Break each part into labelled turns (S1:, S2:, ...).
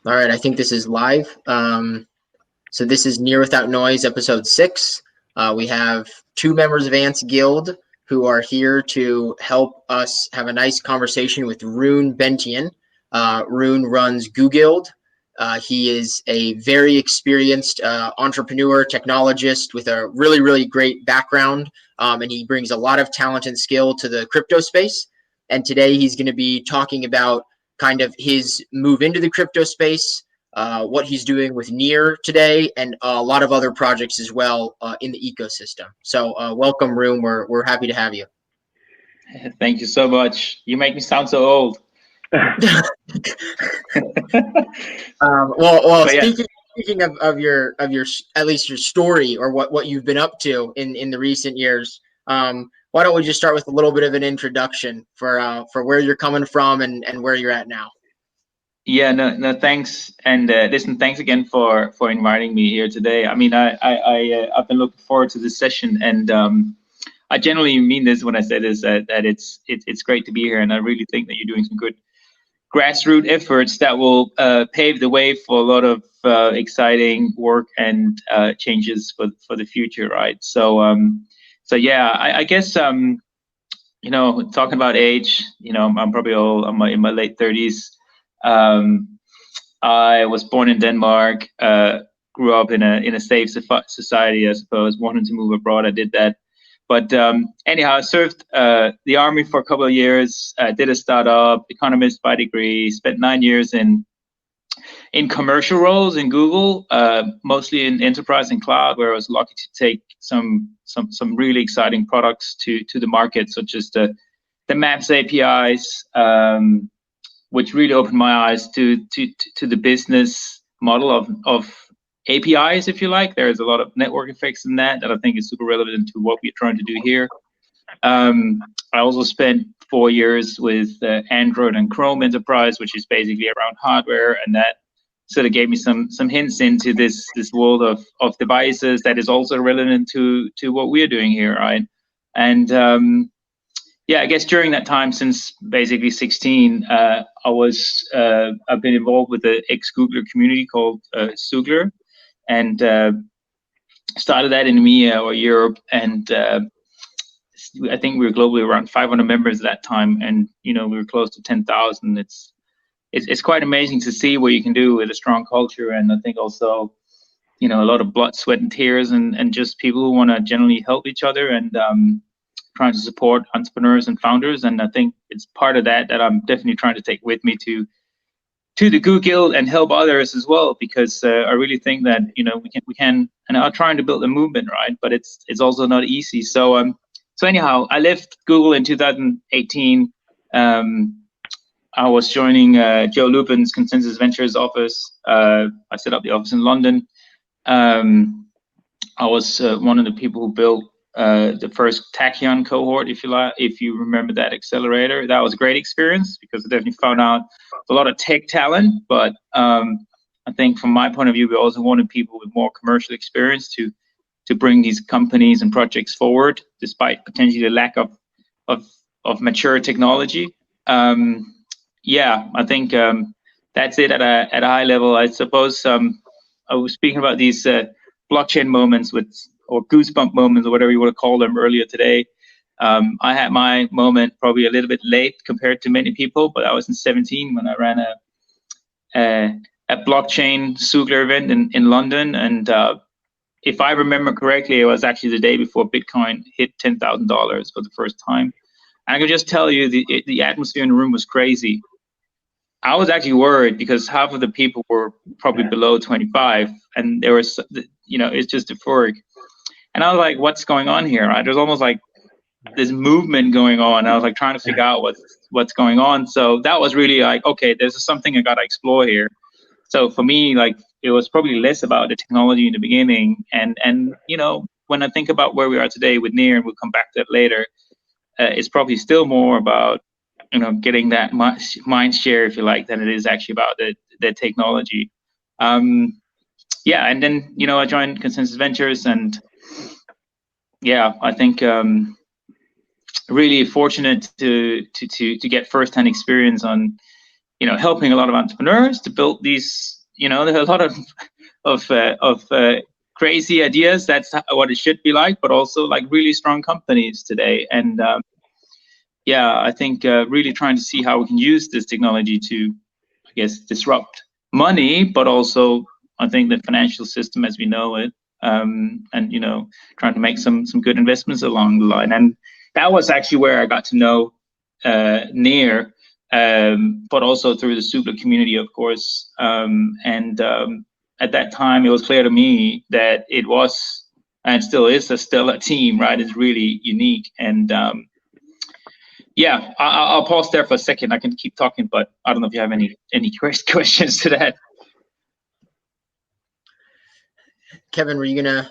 S1: All right, I think this is live. So this is Near Without Noise, episode 6. We have 2 members of Ant's Guild who are here to help us have a nice conversation with Rune Bentien. Rune runs GooGuild. He is a very experienced entrepreneur, technologist with a really, really great background, and he brings a lot of talent and skill to the crypto space. And today he's going to be talking about kind of his move into the crypto space, what he's doing with Near today, and a lot of other projects as well in the ecosystem. So welcome, Rune. We're happy to have you.
S2: Thank you so much. You make me sound so old.
S1: Speaking of your at least your story or what you've been up to in the recent years, why don't we just start with a little bit of an introduction for where you're coming from and where you're at now.
S2: Yeah, no, thanks. And listen, thanks again for inviting me here today. I mean, I've been looking forward to this session, and I generally mean this when I say this, that it's great to be here, and I really think that you're doing some good grassroots efforts that will pave the way for a lot of exciting work and changes for the future, right? So yeah, I guess you know, talking about age, you know, I'm probably old. I'm in my late 30s. I was born in Denmark, grew up in a safe society, I suppose. Wanted to move abroad, I did that. But anyhow, I served the army for a couple of years, did a startup, economist by degree, spent 9 years in commercial roles in Google, mostly in enterprise and cloud, where I was lucky to take some really exciting products to the market, such as the Maps APIs, which really opened my eyes to the business model of APIs, if you like. There's a lot of network effects in that I think is super relevant to what we're trying to do here. I also spent 4 years with Android and Chrome Enterprise, which is basically around hardware, and that sort of gave me some hints into this world of devices that is also relevant to what we're doing here, right? And yeah, I guess during that time, since basically 16, I've been involved with the ex-GooGuild community called Xoogler, and started that in EMEA or Europe, and I think we were globally around 500 members at that time, and you know, we were close to 10,000. It's quite amazing to see what you can do with a strong culture, and I think also, you know, a lot of blood, sweat, and tears, and just people who want to generally help each other and trying to support entrepreneurs and founders. And I think it's part of that I'm definitely trying to take with me to the GooGuild and help others as well, because I really think that, you know, we can and are trying to build a movement, right? But it's also not easy. So anyhow, I left Google in 2018. I was joining Joe Lubin's Consensus Ventures office. I set up the office in London. I was one of the people who built the first Tachyon cohort, if you remember that accelerator. That was a great experience because I definitely found out a lot of tech talent, but I think from my point of view, we also wanted people with more commercial experience to bring these companies and projects forward, despite potentially the lack of mature technology. Yeah, I think that's it at a high level. I suppose I was speaking about these blockchain moments or Goosebump moments, or whatever you want to call them, earlier today. I had my moment probably a little bit late compared to many people, but I was in 17 when I ran a blockchain Xoogler event in London, and if I remember correctly, it was actually the day before Bitcoin hit $10,000 for the first time. And I can just tell you, the atmosphere in the room was crazy. I was actually worried because half of the people were probably below 25, and there was, you know, it's just euphoric. And I was like, what's going on here? Right? There's almost like this movement going on. I was like trying to figure out what's going on. So that was really like, okay, there's something I got to explore here. So for me, like, it was probably less about the technology in the beginning. And you know, when I think about where we are today with Near, and we'll come back to that later, it's probably still more about, you know, getting that mind share, if you like, than it is actually about the technology. Yeah, and then, you know, I joined Consensus Ventures, and yeah, I think really fortunate to get firsthand experience on helping a lot of entrepreneurs to build these. There are a lot of crazy ideas. That's what it should be like, but also like really strong companies today. And I think really trying to see how we can use this technology to, I guess, disrupt money, but also I think the financial system as we know it, and trying to make some good investments along the line. And that was actually where I got to know Near. But also through the Xoogler community, of course. At that time, it was clear to me that it was, and still is, a stellar team, right? It's really unique. And I'll pause there for a second. I can keep talking, but I don't know if you have any questions to that.
S1: Kevin, were you gonna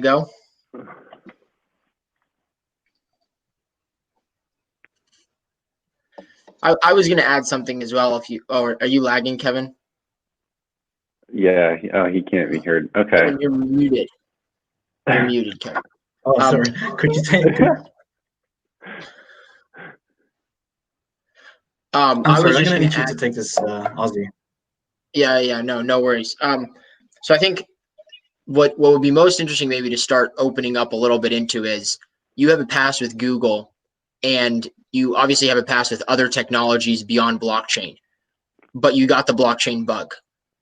S1: go? I was going to add something as well. Are you lagging, Kevin?
S3: Yeah, he can't be heard. Okay.
S1: Kevin, you're muted. You're muted, Kevin.
S4: Oh, sorry. Could you take? I'm sorry. I'm going to need you to take this, Ozzy.
S1: Yeah. No worries. So I think what would be most interesting, maybe to start opening up a little bit into, is you have a past with Google, and you obviously have a past with other technologies beyond blockchain, but you got the blockchain bug.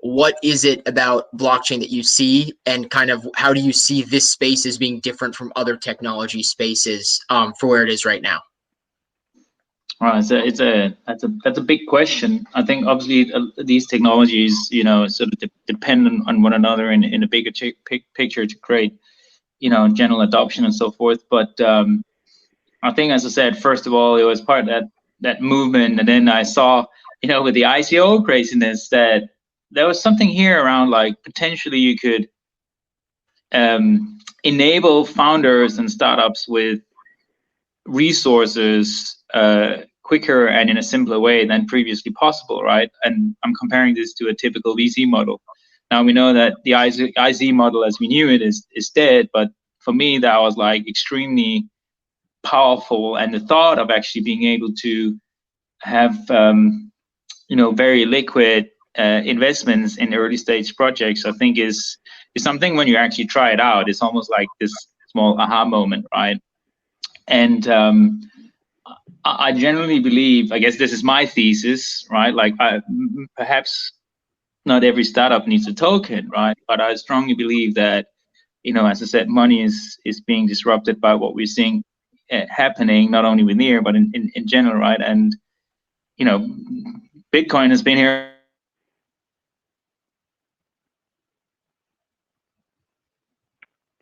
S1: What is it about blockchain that you see, and kind of how do you see this space as being different from other technology spaces for where it is right now?
S2: Right, that's a big question. I think obviously these technologies, sort of depend on one another in a bigger picture to create, general adoption and so forth. But I think, as I said, first of all, it was part of that movement, and then I saw, with the ICO craziness, that there was something here around like potentially you could enable founders and startups with resources quicker and in a simpler way than previously possible, right? And I'm comparing this to a typical VC model. Now we know that the IZ model, as we knew it, is dead, but for me that was like extremely powerful, and the thought of actually being able to have very liquid investments in early stage projects, I think is something, when you actually try it out, it's almost like this small aha moment, right? And I generally believe, I guess this is my thesis, right? Like perhaps not every startup needs a token, right? But I strongly believe that, as I said, money is being disrupted by what we're seeing happening, not only with Near, but in general, right? And Bitcoin has been here.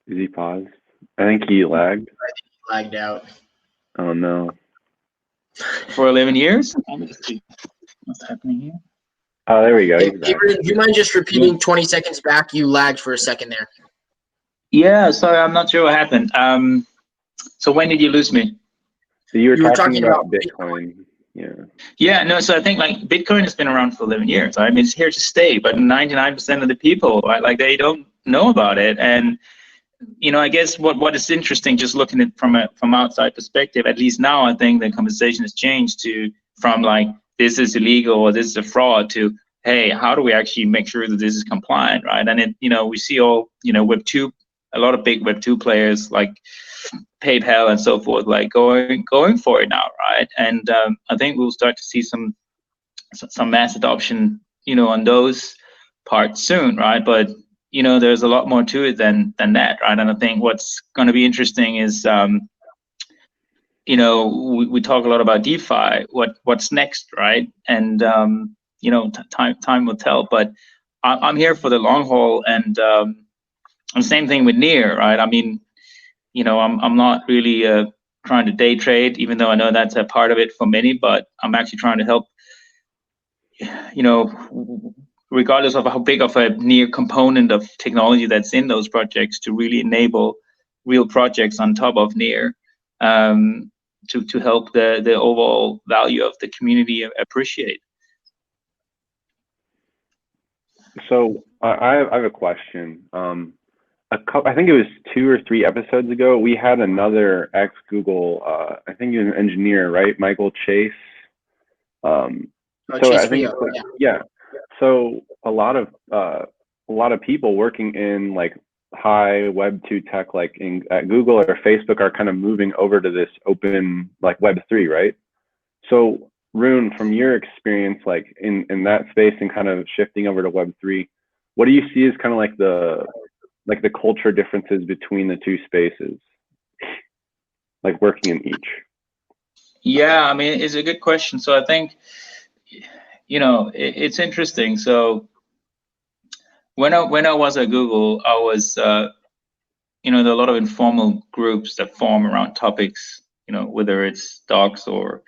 S3: Is he paused? I think he lagged.
S1: I think he lagged out.
S3: Oh no.
S2: For 11 years. Let me just see what's happening here.
S3: Oh, there we go.
S1: Hey, do you mind just repeating 20 seconds back? You lagged for a second there.
S2: Yeah, sorry, I'm not sure what happened. So when did you lose me?
S3: So you were talking about Bitcoin. Yeah.
S2: No, so I think like Bitcoin has been around for 11 years. I mean, it's here to stay, but 99% of the people, right, like they don't know about it. And, I guess what is interesting, just looking at from outside perspective, at least now I think the conversation has changed from like, this is illegal or this is a fraud, to, hey, how do we actually make sure that this is compliant, right? And we see all, Web2, a lot of big Web2 players like PayPal and so forth, like going for it now, right? And I think we'll start to see some mass adoption, on those parts soon, right? But there's a lot more to it than that, right? And I think what's going to be interesting is, we talk a lot about DeFi. What's next, right? And time will tell. But I'm here for the long haul, and same thing with Near, right? I mean, I'm not really trying to day trade, even though I know that's a part of it for many. But I'm actually trying to help, regardless of how big of a Near component of technology that's in those projects, to really enable real projects on top of Near, to help the overall value of the community appreciate.
S3: So I have a question. I think it was 2 or 3 episodes ago, we had another ex-Google, I think he was an engineer, right? Michael Chase.
S1: Oh,
S3: So
S1: Chase
S3: I think
S1: Rio, yeah.
S3: yeah. So a lot of people working in like high Web 2 tech, like at Google or Facebook, are kind of moving over to this open like Web 3, right? So Rune, from your experience, like in that space and kind of shifting over to Web 3, what do you see as kind of like the culture differences between the two spaces, like working in each?
S2: Yeah, I mean, it's a good question. So I think, it's interesting. So when I was at Google, I was, there are a lot of informal groups that form around topics, whether it's stocks or,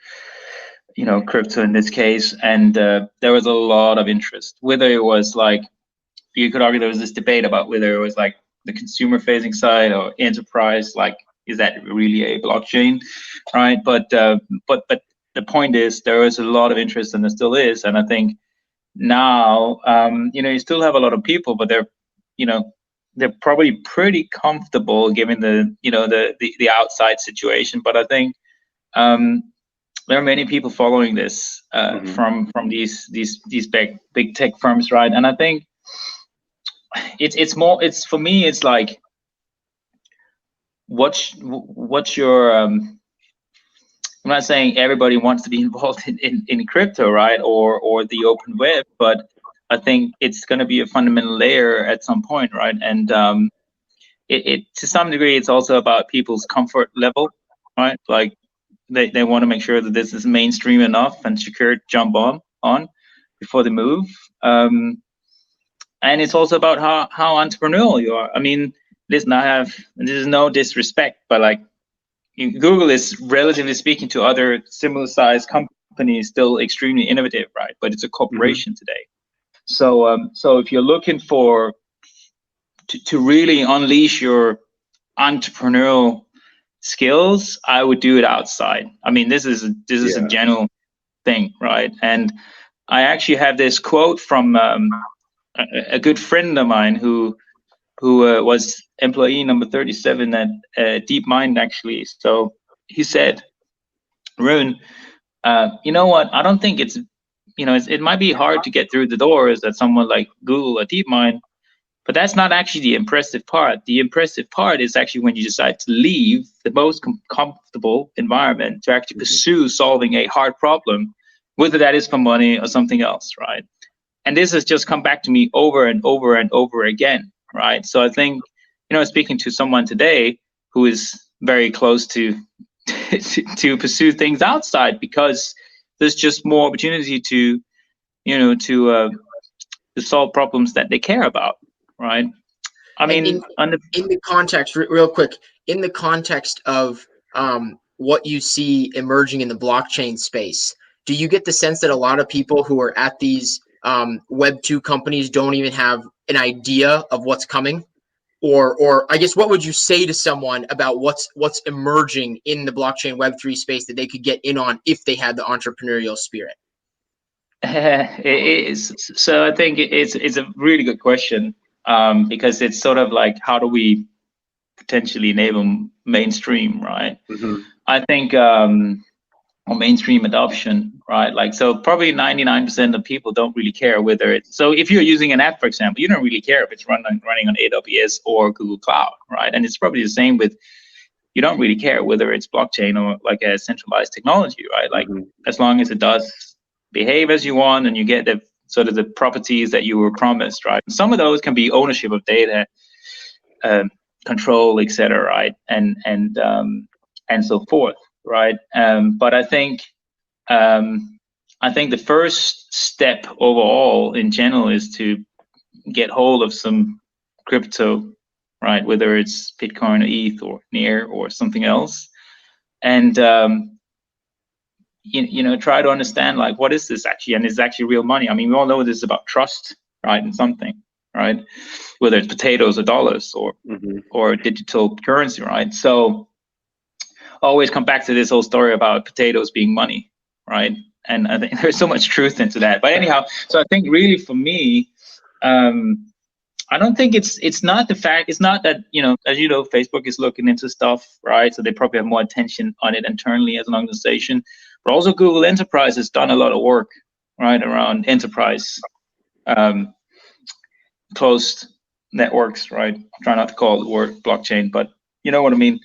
S2: crypto in this case. And there was a lot of interest, whether it was like, you could argue there was this debate about whether it was like the consumer facing side or enterprise, like, is that really a blockchain, right? But the point is, there is a lot of interest, and there still is. And I think now, you still have a lot of people, but they're probably pretty comfortable given the outside situation. But I think there are many people following this from these big tech firms, right? And I think it's for me, it's like, what's your I'm not saying everybody wants to be involved in crypto, right, or the open web, but I think it's going to be a fundamental layer at some point, right? And it to some degree, it's also about people's comfort level, right? Like they want to make sure that this is mainstream enough and secure to jump on before they move. And it's also about how entrepreneurial you are. I mean, listen, this is no disrespect, but like, Google is, relatively speaking to other similar sized companies, still extremely innovative, right? But it's a corporation today. So if you're looking to really unleash your entrepreneurial skills, I would do it outside. I mean, this is a general thing, right? And I actually have this quote from a good friend of mine who was employee number 37 at DeepMind, actually. So he said, Rune, you know what? I don't think it's, it might be hard to get through the doors at someone like Google or DeepMind, but that's not actually the impressive part. The impressive part is actually when you decide to leave the most comfortable environment to actually pursue solving a hard problem, whether that is for money or something else, right? And this has just come back to me over and over and over again, right? So I think, speaking to someone today who is very close to to pursue things outside, because there's just more opportunity to solve problems that they care about, right? I mean,
S1: in the context, real quick, in the context of what you see emerging in the blockchain space, do you get the sense that a lot of people who are at these Web 2 companies don't even have an idea of what's coming? Or I guess, what would you say to someone about what's emerging in the blockchain Web 3 space that they could get in on if they had the entrepreneurial spirit?
S2: It is. So I think it's a really good question, because it's sort of like, how do we potentially enable mainstream, right? I think or mainstream adoption, right? Like, so probably 99% of people don't really care whether it's, so if you're using an app, for example, you don't really care if it's running on AWS or Google Cloud, right? And it's probably the same with, you don't really care whether it's blockchain or like a centralized technology, right? Like, as long as it does behave as you want and you get the sort of the properties that you were promised, right? And some of those can be ownership of data, control, etc., right? And so forth, right? But I think the first step overall in general is to get hold of some crypto, right? Whether it's Bitcoin or ETH or Near or something else, and try to understand, like, what is this actually, and is it actually real money? I mean, we all know this is about trust, right? In something, right? Whether it's potatoes or dollars or digital currency, right? So always come back to this whole story about potatoes being money, right? And I think there's so much truth into that. But anyhow, so I think really for me, I don't think it's not the fact, it's not that, as you know, Facebook is looking into stuff, right? So they probably have more attention on it internally as an organization. But also Google Enterprise has done a lot of work, right, around enterprise closed networks, right? I try not to call the word blockchain, but you know what I mean.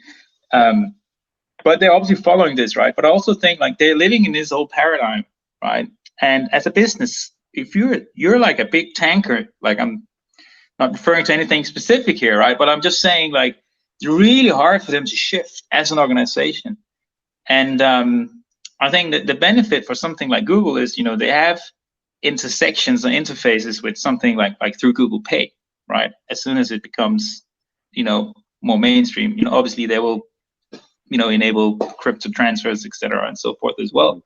S2: But they're obviously following this, right? But I also think like they're living in this old paradigm, right? And as a business, if you're like a big tanker, like I'm not referring to anything specific here, right? But I'm just saying like it's really hard for them to shift as an organization. And I think that the benefit for something like Google is, you know, they have intersections and interfaces with something like through Google Pay, right? As soon as it becomes, you know, more mainstream, you know, obviously they will, you know, enable crypto transfers, etc., and so forth as well.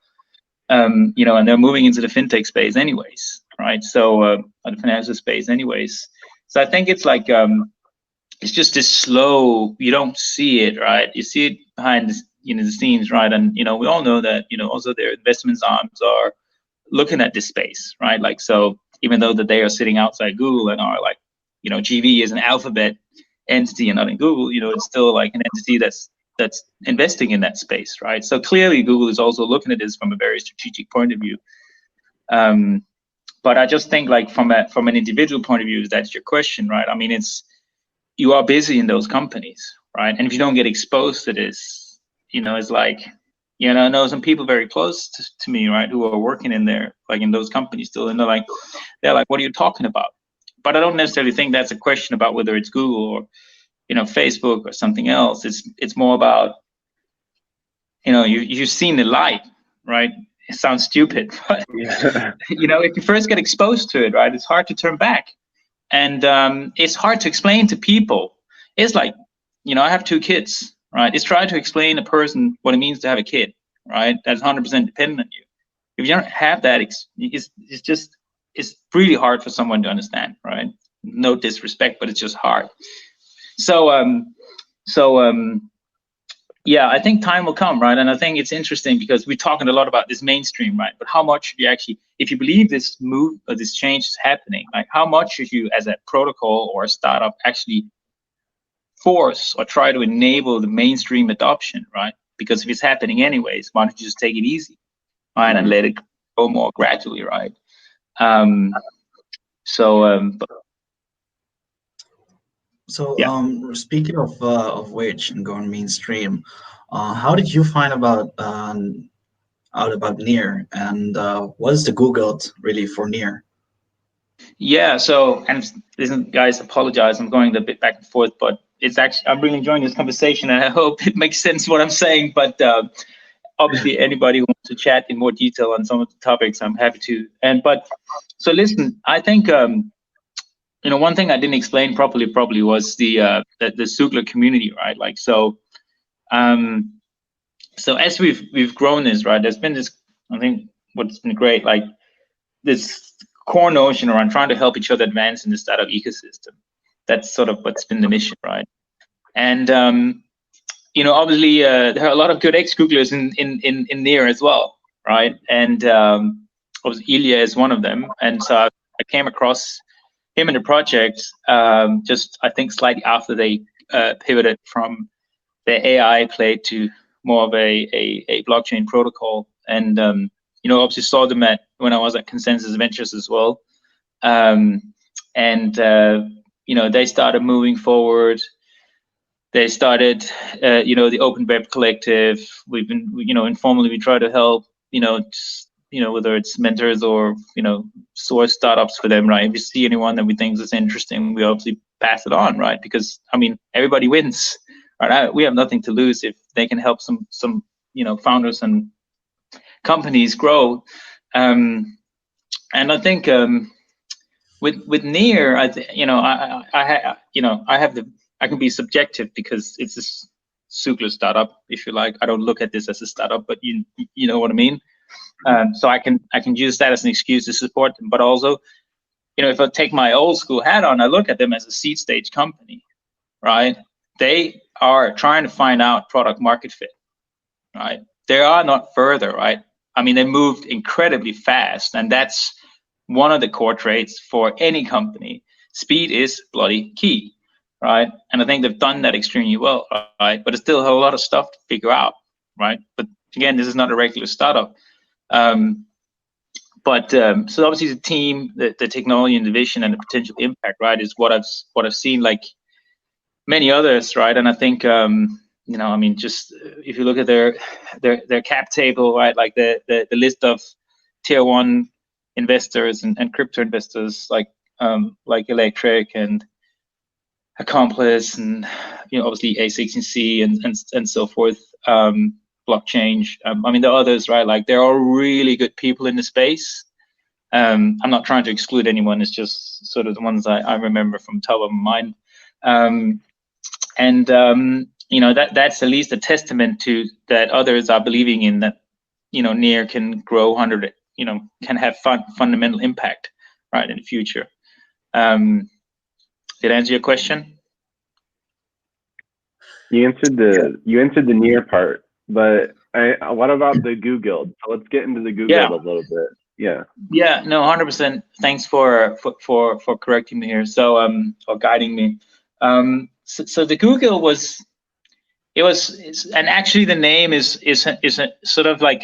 S2: You know, and they're moving into the fintech space anyways, right? So the financial space anyways. So I think it's like it's just this slow. You don't see it, right? You see it behind the, you know, the scenes, right? And you know, we all know that, you know, also their investment arms are looking at this space, right? Like, so even though that they are sitting outside Google and are like, you know, GV is an Alphabet entity and not in Google, you know, it's still like an entity that's investing in that space, right? So clearly Google is also looking at this from a very strategic point of view. But I just think like from an individual point of view, that's your question, right? I mean, it's, you are busy in those companies, right? And if you don't get exposed to this, you know, it's like, you know, I know some people very close to me, right, who are working in there, like in those companies still, and they're like, what are you talking about? But I don't necessarily think that's a question about whether it's Google or, you know, Facebook or something else. It's more about, you know, you've seen the light, right? It sounds stupid, but you know, if you first get exposed to it, right, it's hard to turn back, and it's hard to explain to people. It's like, you know, I have 2 kids, right? It's trying to explain a person what it means to have a kid, right? That's 100% dependent on you. If you don't have that, it's really hard for someone to understand, right? No disrespect, but it's just hard. So yeah, I think time will come, right? And I think it's interesting because we're talking a lot about this mainstream, right? But how much you actually, if you believe this move or this change is happening, like how much should you as a protocol or a startup actually force or try to enable the mainstream adoption, right? Because if it's happening anyways, why don't you just take it easy, right? And let it go more gradually, right?
S4: So,
S2: yeah.
S4: Speaking of which and going mainstream, how did you find out about Near, and what is the GooGuild really for Near?
S2: Yeah, so, and listen, guys, apologize, I'm going a bit back and forth, but it's actually, I'm really enjoying this conversation, and I hope it makes sense what I'm saying. But obviously, anybody who wants to chat in more detail on some of the topics, I'm happy to. But so listen, I think you know, one thing I didn't explain properly probably was the Xoogler community, right? Like, so so as we've grown this, right, there's been this, I think what's been great, like this core notion around trying to help each other advance in the startup ecosystem. That's sort of what's been the mission, right? And you know, obviously there are a lot of good ex-Googlers in Near as well, right? And obviously Ilya is one of them. And so I came across him in the project just, I think, slightly after they pivoted from the AI play to more of a blockchain protocol. And you know, obviously saw them when I was at Consensus Ventures as well. And you know, they started moving forward. They started, you know, the Open Web Collective. We've been, you know, informally we try to help, you know, whether it's mentors or, you know, source startups for them, right? If we see anyone that we think is interesting, we obviously pass it on, right? Because I mean, everybody wins, right? We have nothing to lose if they can help some you know, founders and companies grow. And I think with Near, you know, I can be subjective because it's a Xoogler startup, if you like. I don't look at this as a startup, but you know what I mean. So I can use that as an excuse to support them. But also, you know, if I take my old school hat on, I look at them as a seed stage company, right? They are trying to find out product market fit, right? They are not further, right? I mean, they moved incredibly fast, and that's one of the core traits for any company. Speed is bloody key, right? And I think they've done that extremely well, right? But it's still a lot of stuff to figure out, right? But again, this is not a regular startup. But so obviously the team, the technology and the vision and the potential impact, right, is what I've seen like many others, right? And I think I mean, just if you look at their cap table, right, like the list of tier one investors and crypto investors like Electric and Accomplice and obviously A16C and so forth, blockchain. I mean, the others, right? Like there are really good people in the space. I'm not trying to exclude anyone. It's just sort of the ones I remember from top of my mind. That's at least a testament to that others are believing in that, Near can grow 100, can have fundamental impact, right, in the future. Did I answer your question?
S3: You answered the Near part, but what about the GooGuild? So let's get into the GooGuild a little bit. Yeah.
S2: Yeah. No, 100%. Thanks for correcting me here. So or guiding me. So the GooGuild was, and actually the name is a sort of like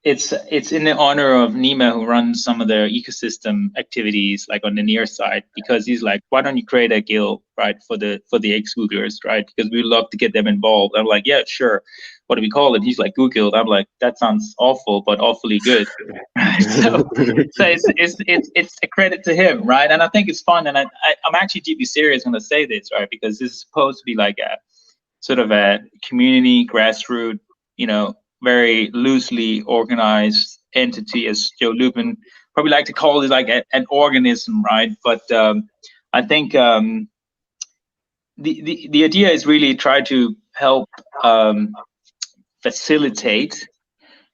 S2: it's in the honor of Nima, who runs some of their ecosystem activities like on the Near side, because he's like, why don't you create a guild, right, for the ex-Googlers, right? Because we'd love to get them involved. I'm like, yeah, sure. What do we call it? He's like, GooGuild. I'm like, that sounds awful, but awfully good. so it's a credit to him, right? And I think it's fun, and I'm actually deeply serious when I say this, right? Because this is supposed to be like a sort of a community grassroots, very loosely organized entity, as Joe Lubin probably like to call it, like an organism, right? But I think the idea is really try to help facilitate.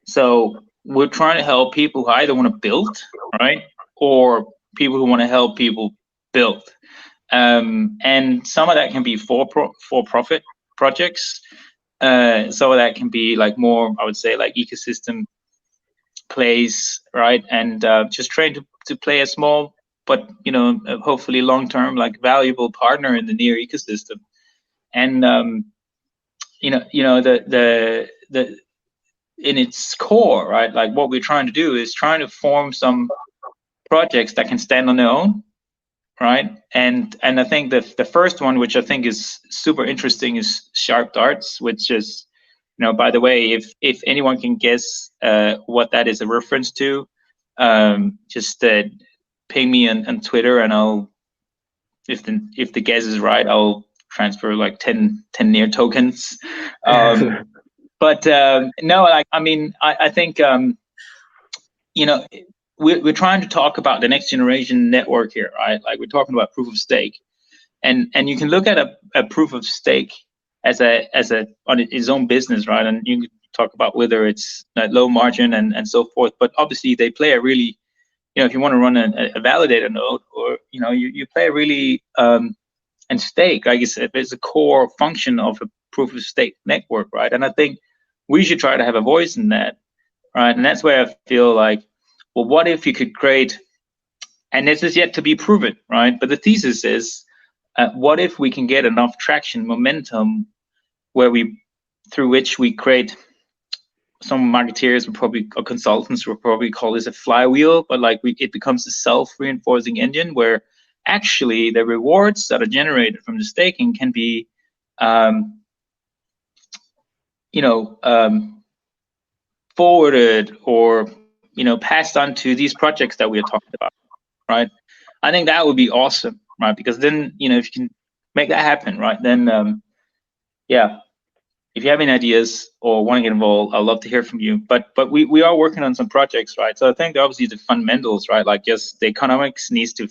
S2: So we're trying to help people who either want to build, right, or people who want to help people build. And some of that can be for-profit projects. Some of that can be like more, I would say, like ecosystem plays, right? And just trying to play a small, but hopefully long-term, like valuable partner in the Near ecosystem. And the in its core, right? Like what we're trying to do is trying to form some projects that can stand on their own, right? And I think the first one, which I think is super interesting, is Sharpdarts, which is, by the way, if anyone can guess what that is a reference to, just ping me on Twitter, and I'll, if the guess is right, I'll transfer like 10 Near tokens. But no, like, I mean, I think we're trying to talk about the next generation network here, right? Like we're talking about proof of stake, and you can look at a proof of stake as a on its own business, right? And you can talk about whether it's low margin and so forth. But obviously they play a really, if you want to run a validator node, or you play a really and stake, I guess it's a core function of a proof of stake network, right? And I think we should try to have a voice in that, right? And that's where I feel like, well, what if you could create, and this is yet to be proven, right? But the thesis is, what if we can get enough traction, momentum, through which we create, some marketeers or consultants will probably call this a flywheel, but like it becomes a self-reinforcing engine where actually the rewards that are generated from the staking can be, forwarded or passed on to these projects that we're talking about, right? I think that would be awesome, right? Because then if you can make that happen, right, then yeah, if you have any ideas or want to get involved, I'd love to hear from you. But we are working on some projects, right? So I think obviously the fundamentals, right, like just the economics needs to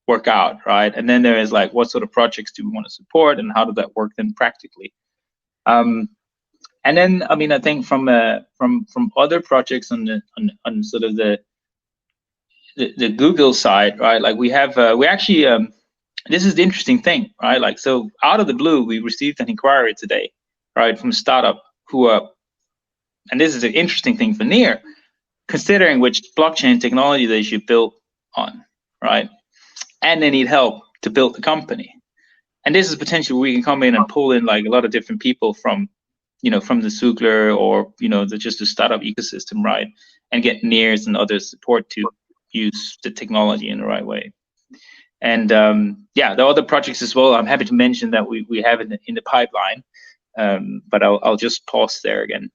S2: work out, right? And then there is like, what sort of projects do we want to support, and how does that work then practically? And then, I mean, I think from other projects on sort of the Google side, right? Like we have, we actually, this is the interesting thing, right? Like, so out of the blue, we received an inquiry today, right, from a startup who are, and this is an interesting thing for Near, considering which blockchain technology they should build on, right? And they need help to build the company. And this is potentially where we can come in and pull in like a lot of different people from, from the Xoogler or just the startup ecosystem, right, and get Nears and other support to use the technology in the right way. And there are other projects as well. I'm happy to mention that we have in the pipeline, but I'll just pause there again.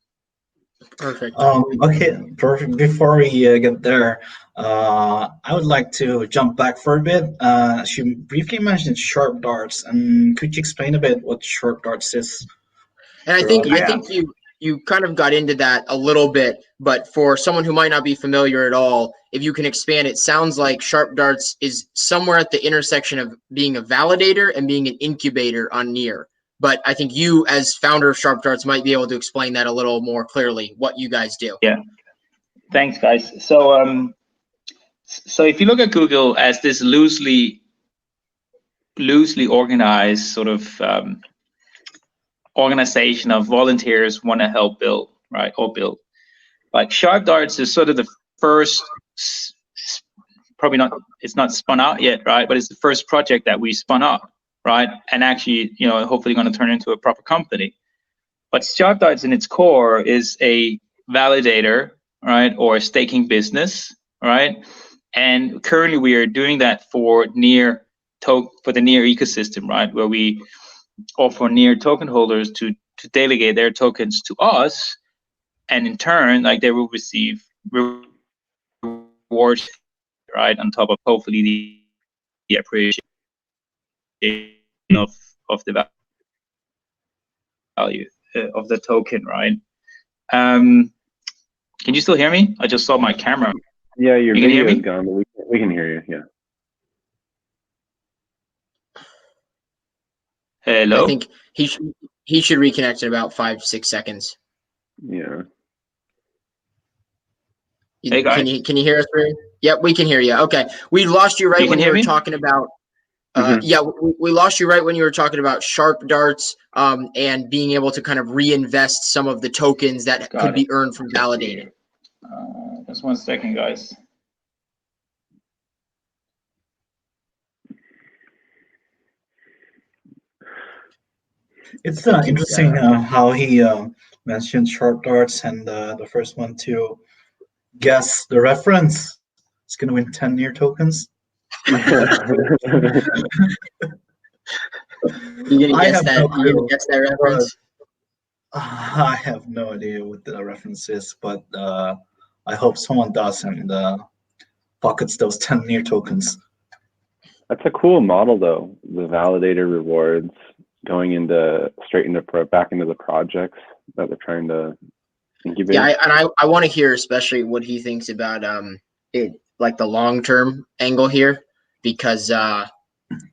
S1: Perfect.
S4: Okay, perfect. Before we get there, I would like to jump back for a bit. She briefly mentioned Sharpdarts, and could you explain a bit what Sharpdarts is?
S1: And I think you kind of got into that a little bit, but for someone who might not be familiar at all, if you can expand, it sounds like Sharpdarts is somewhere at the intersection of being a validator and being an incubator on Near. But I think you, as founder of Sharpdarts, might be able to explain that a little more clearly, what you guys do.
S2: Yeah, thanks, guys. So, so if you look at Google as this loosely organized sort of organization of volunteers want to help build, right, or build. Like Sharpdarts is sort of the first, probably not, it's not spun out yet, right, but it's the first project that we spun up, right, and actually, hopefully going to turn into a proper company. But Sharpdarts in its core is a validator, right, or a staking business, right, and currently we are doing that for the Near ecosystem, right, where we offer Near token holders to delegate their tokens to us, and in turn, like, they will receive rewards, right, on top of hopefully the appreciation of the value of the token, right? Can you still hear me? I just saw my camera.
S3: Yeah, your
S2: You can hear
S3: video is
S2: me?
S3: gone, but we can hear you. Yeah.
S2: Hello?
S1: I think he should reconnect in about 5-6 seconds.
S3: Yeah.
S2: Hey, guys.
S1: Can you hear us, Rune? Yep, we can hear you. Okay, we lost you right when you were talking about. Yeah, we lost you right when you were talking about Sharpdarts and being able to kind of reinvest some of the tokens that could be earned from validating.
S2: Just 1 second, guys.
S4: It's interesting how he mentioned Sharpdarts, and the first one to guess the reference is going to win 10 Near tokens.
S1: You gonna guess that? You gonna guess that reference?
S4: I have no idea what the reference is, but I hope someone does and pockets those 10 Near tokens.
S3: That's a cool model, though. The validator rewards going back into the projects that they're trying to incubate.
S1: Yeah, I want to hear especially what he thinks about it, like the long-term angle here, because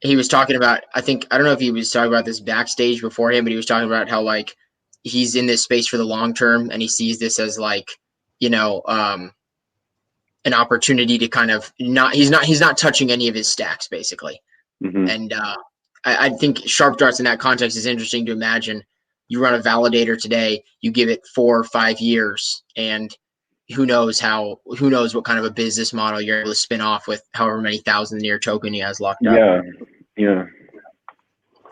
S1: he was talking about, I don't know if he was talking about this backstage beforehand, but he was talking about how, like, he's in this space for the long term and he sees this as, like, an opportunity to kind of he's not touching any of his stacks, basically.
S3: Mm-hmm.
S1: And I think Sharpdarts in that context is interesting to imagine. You run a validator today, you give it 4 or 5 years, and who knows what kind of a business model you're able to spin off with however many thousand Near token he has locked up.
S3: Yeah.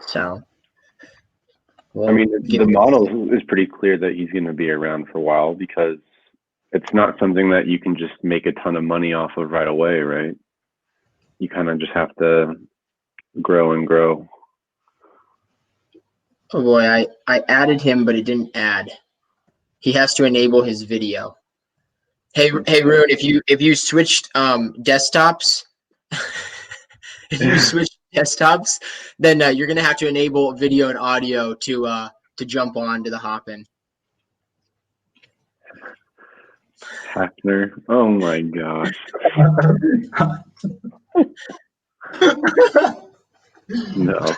S1: So,
S3: I mean, the model is pretty clear that he's going to be around for a while, because it's not something that you can just make a ton of money off of right away, right? You kind of just have to grow and grow.
S1: Oh boy, I added him, but it didn't add. He has to enable his video. Hey Rune, if you switched desktops, then you're gonna have to enable video and audio to jump on to the Hopin.
S3: Hafner, oh my gosh. No.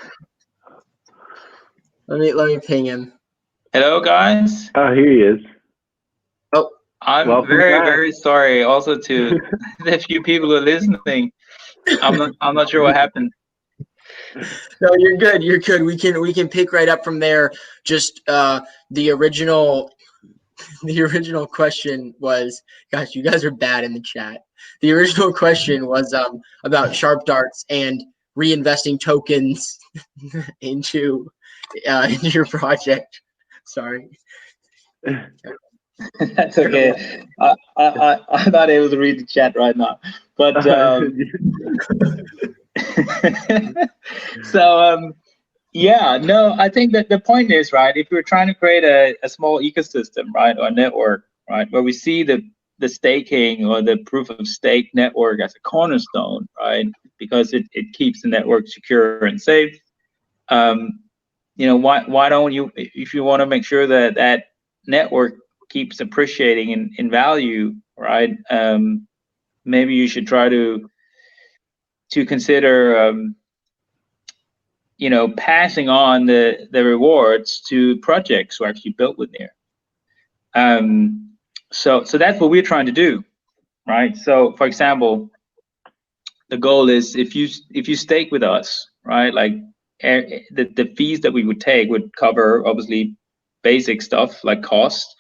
S1: Let me ping him.
S2: Hello, guys.
S3: Oh, here he is.
S1: Oh,
S2: I'm very sorry. Also to the few people who are listening, I'm not sure what happened.
S1: No, you're good. You're good. We can pick right up from there. Just the original question was, gosh, you guys are bad in the chat. The original question was about Sharpdarts and reinvesting tokens into your project Sorry.
S2: That's okay. I'm not able to read the chat right now, but so yeah, no, I think that the point is, right, if we're trying to create a small ecosystem, right, or network, right, where we see the staking or the proof of stake network as a cornerstone, right, because it keeps the network secure and safe. You know, why don't you, if you want to make sure that that network keeps appreciating in value, right, maybe you should try to consider you know, passing on the rewards to projects who are actually built with Near. So that's what we're trying to do, right? So for example, the goal is if you stake with us, right, like the fees that we would take would cover obviously basic stuff like cost,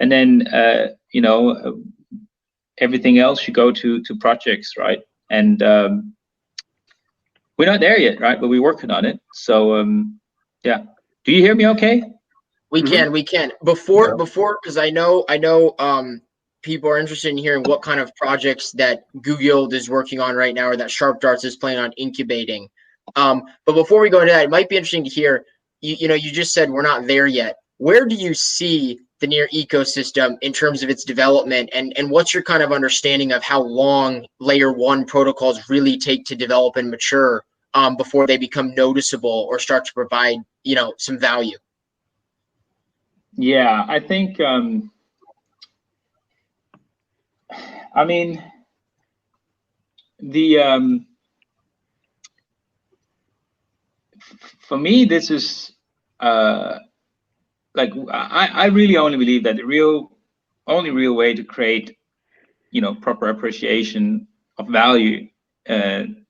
S2: and then you know, everything else should go to projects, right? And we're not there yet, right? But we're working on it. So yeah. Do you hear me okay?
S1: We can. Before, because I know, people are interested in hearing what kind of projects that GooGuild is working on right now, or that Sharpdarts is planning on incubating. But before we go into that, it might be interesting to hear. You know, you just said we're not there yet. Where do you see the Near ecosystem in terms of its development, and what's your kind of understanding of how long layer one protocols really take to develop and mature before they become noticeable or start to provide, you know, some value?
S2: Yeah, I think I mean the for me this is like I really only believe that the only real way to create, you know, proper appreciation of value in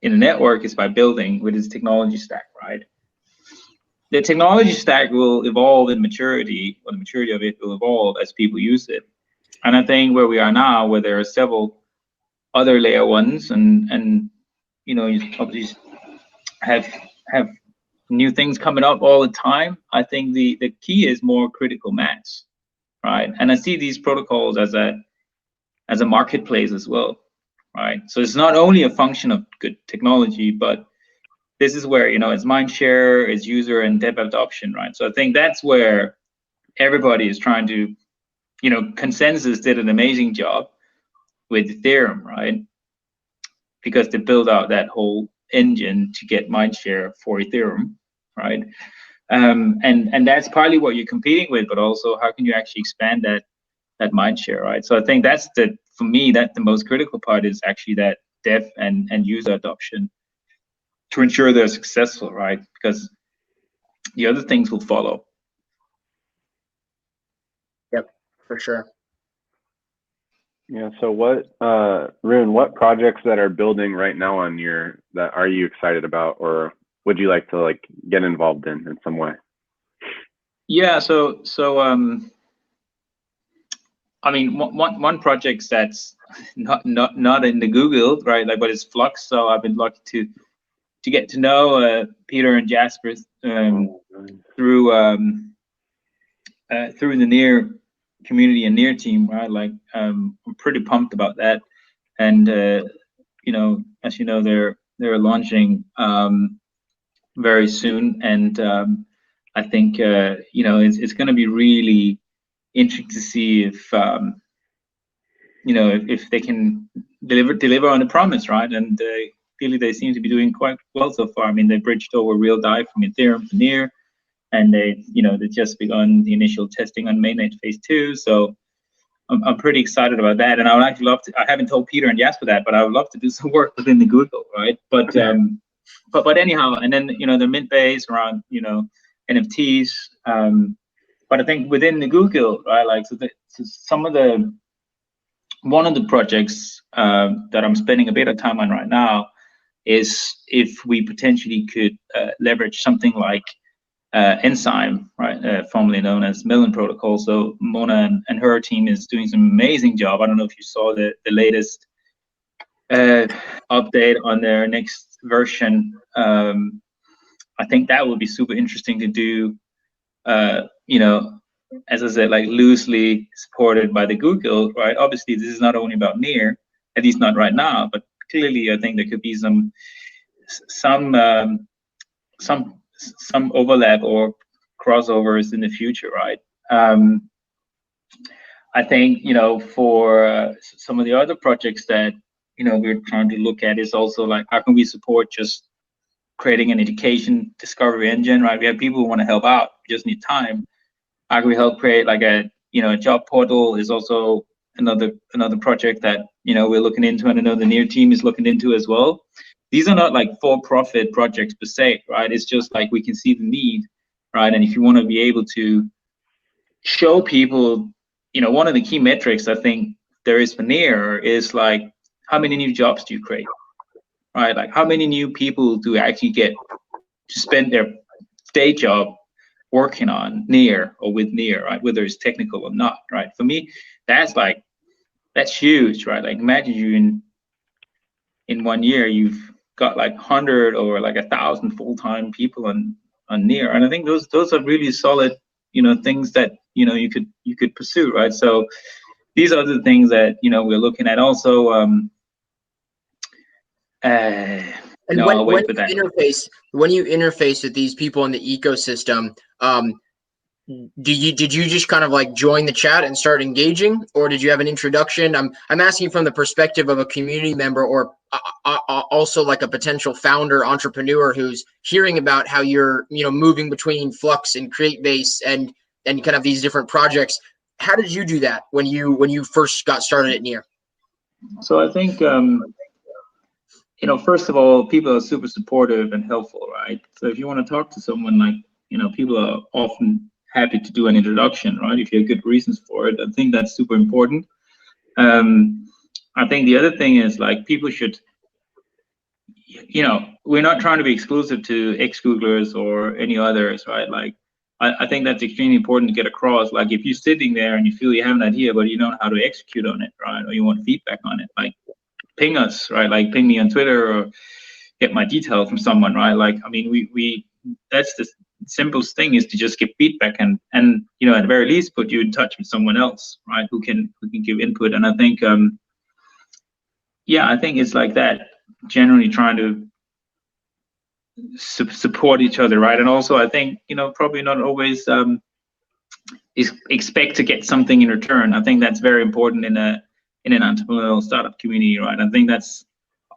S2: a network is by building with its technology stack, right? The technology stack will evolve in maturity, or the maturity of it will evolve as people use it. And I think where we are now, where there are several other layer ones, and you know, you obviously have new things coming up all the time. I think the key is more critical mass, right? And I see these protocols as a marketplace as well, right? So it's not only a function of good technology, but this is where, you know, it's mind share, it's user and dev adoption, right? So I think that's where everybody is trying to, you know, Consensus did an amazing job with Ethereum, right? Because they build out that whole engine to get mind share for Ethereum, right? And that's partly what you're competing with, but also how can you actually expand that mind share, right? So I think that's for me, that the most critical part is actually that dev and user adoption to ensure they're successful, right? Because the other things will follow.
S1: Yep, for sure.
S3: Yeah. So what, Rune, what projects that are building right now on Near that are you excited about, or would you like to like get involved in some way?
S2: Yeah. So I mean, one project that's not in the GooGuild, right? Like, but it's Flux. So I've been lucky to get to know Peter and Jasper through the Near community and Near team, right? Like, I'm pretty pumped about that. And you know, as you know, they're launching very soon, and I think you know, it's going to be really interesting to see if you know, if they can deliver on the promise, right? And clearly they seem to be doing quite well so far. I mean, they bridged over real DAI from Ethereum to Near, and they just begun the initial testing on mainnet phase 2. So I'm pretty excited about that, and I would actually love to. I haven't told Peter and Jasper that, but I would love to do some work within the GooGuild, right? But but anyhow, and then, you know, the mint base around, you know, NFTs. But I think within the GooGuild, right, like, so some of the one of the projects that I'm spending a bit of time on right now is if we potentially could leverage something like Enzyme, right, formerly known as Melon Protocol. So Mona and her team is doing some amazing job. I don't know if you saw the latest update on their next version. I think that would be super interesting to do you know, as I said, like loosely supported by the GooGuild, right? Obviously, this is not only about near, at least not right now, but clearly, I think there could be some overlap or crossovers in the future, right? I think, you know, for some of the other projects that, you know, we're trying to look at is also like, how can we support just creating an education discovery engine, right? We have people who want to help out, we just need time. How can we help create like a, you know, a job portal is also another project that, you know, we're looking into, and I know the near team is looking into as well. These are not like for-profit projects per se, right? It's just like we can see the need, right? And if you want to be able to show people, you know, one of the key metrics I think there is for near is like, how many new jobs do you create, right? Like how many new people do actually get to spend their day job working on near or with near, right? Whether it's technical or not, right? For me, that's huge, right? Like imagine you in 1 year, you've got like 100 or like 1,000 full-time people on near. And I think those are really solid, you know, things that, you know, you could pursue, right? So these are the things that, you know, we're looking at also.
S1: And
S2: no, I'll wait for that.
S1: When you interface with these people in the ecosystem, did you just kind of like join the chat and start engaging, or did you have an introduction? I'm asking from the perspective of a community member, or also like a potential founder entrepreneur who's hearing about how you're, you know, moving between Flux and CreateBase and kind of these different projects. How did you do that when you first got started at Near?
S2: So I think you know, first of all, people are super supportive and helpful, right? So if you want to talk to someone, like, you know, people are often happy to do an introduction, right? If you have good reasons for it, I think that's super important. I think the other thing is like people should, you know, we're not trying to be exclusive to ex-Googlers or any others, right? Like, I think that's extremely important to get across. Like, if you're sitting there and you feel you have an idea, but you don't know how to execute on it, right? Or you want feedback on it, like, ping us, right? Like, ping me on Twitter or get my detail from someone, right? Like, I mean, we that's the simplest thing, is to just give feedback and you know, at the very least, put you in touch with someone else, right? Who can give input. And I think, yeah, I think it's like that. Generally trying to support each other, right? And also, I think, you know, probably not always expect to get something in return. I think that's very important in an entrepreneurial startup community, right? I think that's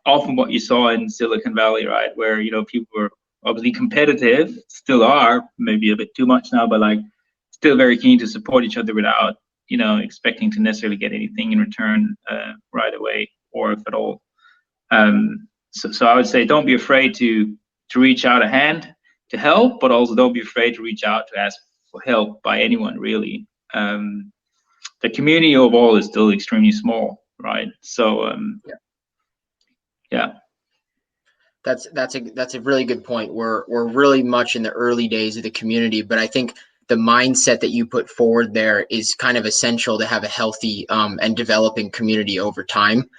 S2: often what you saw in Silicon Valley, right? Where, you know, people were obviously competitive, still are, maybe a bit too much now, but like still very keen to support each other without, you know, expecting to necessarily get anything in return right away, or if at all. So I would say, don't be afraid to reach out a hand to help, but also don't be afraid to reach out to ask for help by anyone, really. The community overall is still extremely small, right? So yeah.
S1: That's a really good point. We're really much in the early days of the community, but I think the mindset that you put forward there is kind of essential to have a healthy and developing community over time.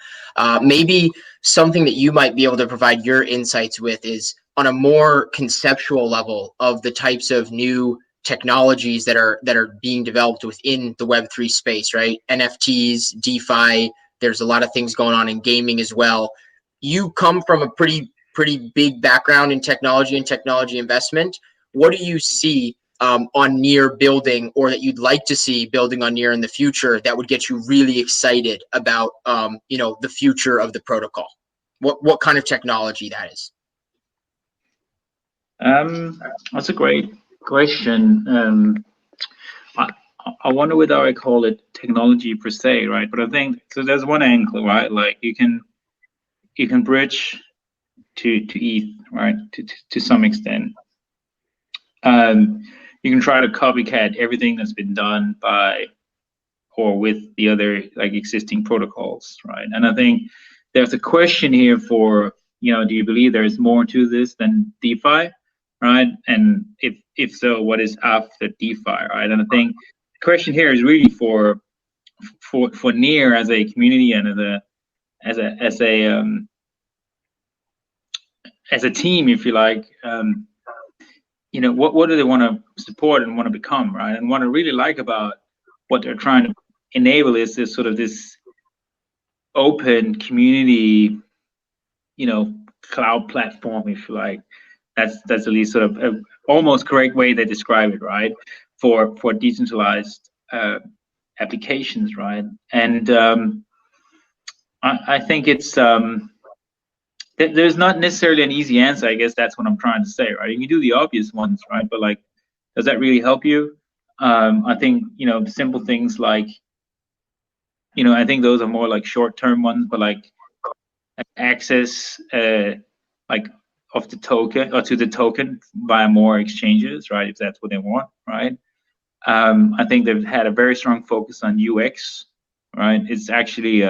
S1: Maybe something that you might be able to provide your insights with is on a more conceptual level of the types of new technologies that are being developed within the Web3 space, right? NFTs, DeFi, there's a lot of things going on in gaming as well. You come from a pretty big background in technology and technology investment. What do you see on Near building, or that you'd like to see building on Near in the future, that would get you really excited about you know, the future of the protocol? What kind of technology that is?
S2: That's a great question. I wonder whether I call it technology per se, right? But I think so. There's one angle, right? Like you can bridge to ETH, right? To some extent. You can try to copycat everything that's been done by or with the other like existing protocols, right? And I think there's a question here for, you know, do you believe there's more to this than DeFi, right? And if so, what is after DeFi, right? And I think the question here is really for Near as a community and as a team, if you like. what do they want to support and want to become, right? And what I really like about what they're trying to enable is this sort of this open community, cloud platform, if you like. That's at least sort of a almost correct way they describe it, right? For decentralized applications, right? And I think it's there's not necessarily an easy answer. I guess that's what I'm trying to say, right? You can do the obvious ones, right? But like, does that really help you? I think simple things like, I think those are more like short-term ones, but like access like of the token or to the token via more exchanges, right? If that's what they want, right? I think they've had a very strong focus on UX, right? It's actually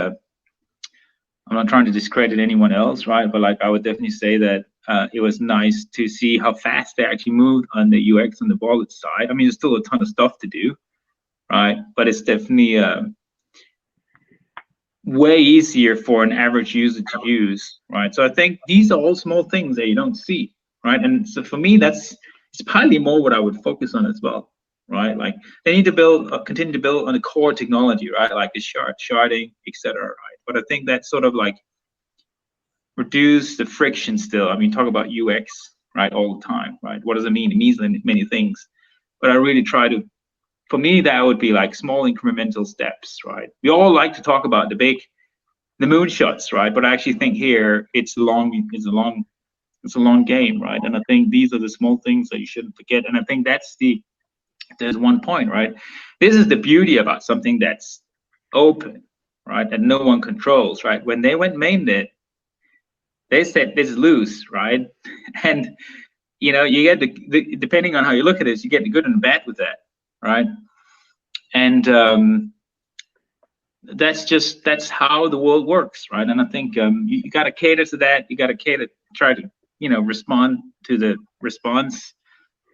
S2: I'm not trying to discredit anyone else, right? But like, I would definitely say that it was nice to see how fast they actually moved on the UX on the wallet side. I mean, there's still a ton of stuff to do, right? But it's definitely way easier for an average user to use, right? So I think these are all small things that you don't see, right? And so for me, it's partly more what I would focus on as well, right? Like, they need to continue to build on the core technology, right? Like the sharding, etc., right? But I think that sort of like reduce the friction still. I mean, talk about UX, right, all the time, right? What does it mean? It means many things. But I really try to, for me, that would be like small incremental steps, right? We all like to talk about the moonshots, right? But I actually think here it's a long game, right? And I think these are the small things that you shouldn't forget. And I think there's one point, right? This is the beauty about something that's open, right? That no one controls, right? When they went mainnet, they said this is loose, right? And you get the depending on how you look at it, you get the good and the bad with that, right? And that's how the world works, right? And I think you got to cater to that. You got to try to respond to the response.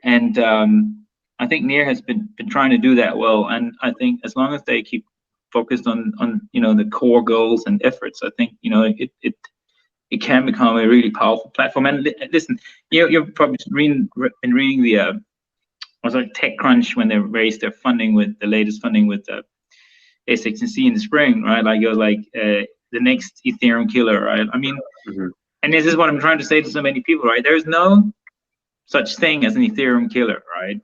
S2: And I think Near has been trying to do that well. And I think as long as they keep focused on the core goals and efforts, I think it can become a really powerful platform. And listen, you've probably been reading the was like TechCrunch when they raised their funding with the latest funding with A16Z in the spring, right? Like, it was like the next Ethereum killer, right? I mean, and this is what I'm trying to say to so many people, right? There's no such thing as an Ethereum killer, right?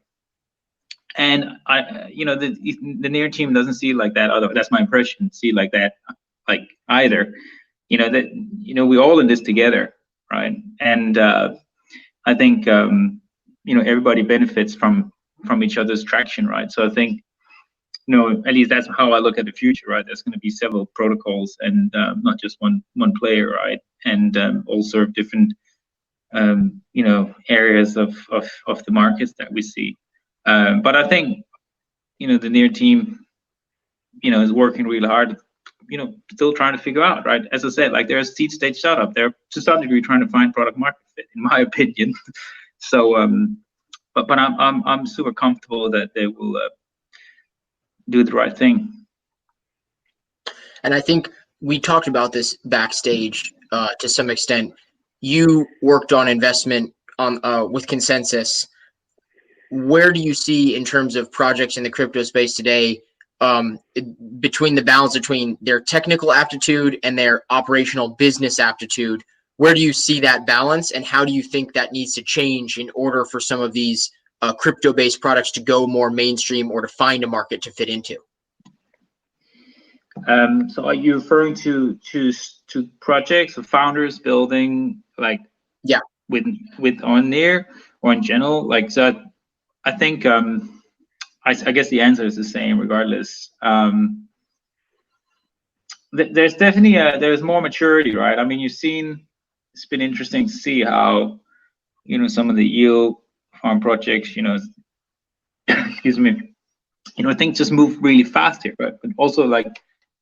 S2: And the Near team doesn't see it like that. That's my impression. See it like that, like either. We're all in this together, right? And I think everybody benefits from each other's traction, right? So I think at least that's how I look at the future, right? There's going to be several protocols and not just one player, right? And all serve different areas of the markets that we see. But I think the Near team is working really hard, still trying to figure out, right? As I said, like, there's seed stage startup. They're to some degree trying to find product market fit, in my opinion. So but I'm super comfortable that they will do the right thing.
S1: And I think we talked about this backstage to some extent. You worked on investment on with Consensus. Where do you see, in terms of projects in the crypto space today, between the balance between their technical aptitude and their operational business aptitude? Where do you see that balance, and how do you think that needs to change in order for some of these crypto-based products to go more mainstream or to find a market to fit into?
S2: So are you referring to projects or founders building, like, with on Near, or in general? Like, so I think I guess the answer is the same regardless. There's definitely there's more maturity, right? I mean, it's been interesting to see how some of the yield farm projects, excuse me, things just move really fast here, right? But also, like,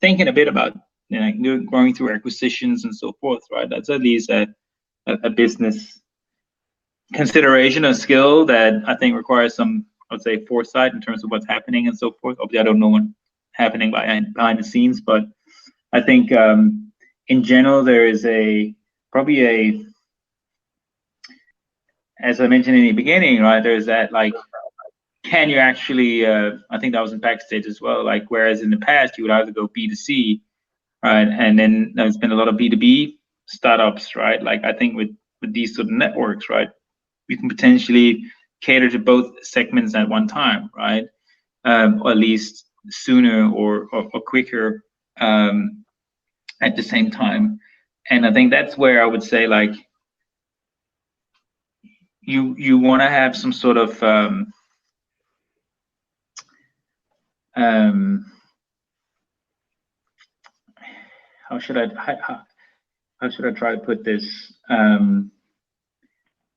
S2: thinking a bit about going through acquisitions and so forth, right? That's at least a business consideration, a skill that I think requires some, I would say, foresight in terms of what's happening and so forth. Obviously, I don't know what's happening behind the scenes, but I think in general there is probably a as I mentioned in the beginning, right, there's that like, can you actually, I think that was in backstage as well, like whereas in the past you would either go B2C, right, and then there's been a lot of B2B startups, right, like I think with these sort of networks, right, we can potentially cater to both segments at one time, right, or at least sooner or quicker at the same time. And I think that's where I would say like you want to have some sort of how should I try to put this?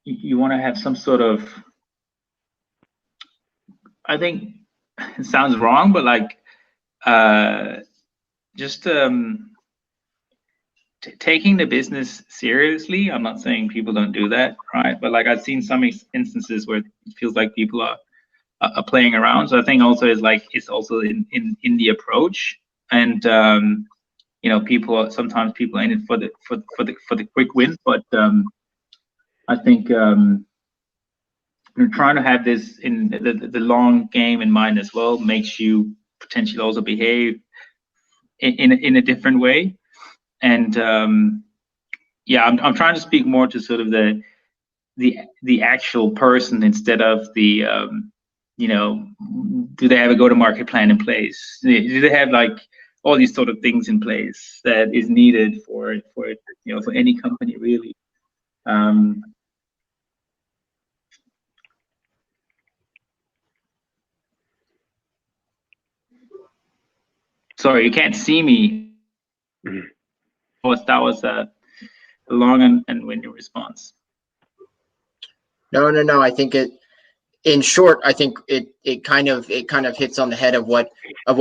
S2: You want to have some sort of, I think it sounds wrong, but like just taking the business seriously. I'm not saying people don't do that, right? But like I've seen some instances where it feels like people are playing around. So I think also is like it's also in the approach, and you know, sometimes people in it for the quick win, but I think you're trying to have this in the long game in mind as well. Makes you potentially also behave in a different way. And yeah, I'm trying to speak more to sort of the actual person instead of the you know, do they have a go-to-market plan in place? Do they have like all these sort of things in place that is needed for you know, for any company really? Sorry, you can't see me. That was a long and winded response.
S1: No. I think in short, I think it kind of hits on the head of what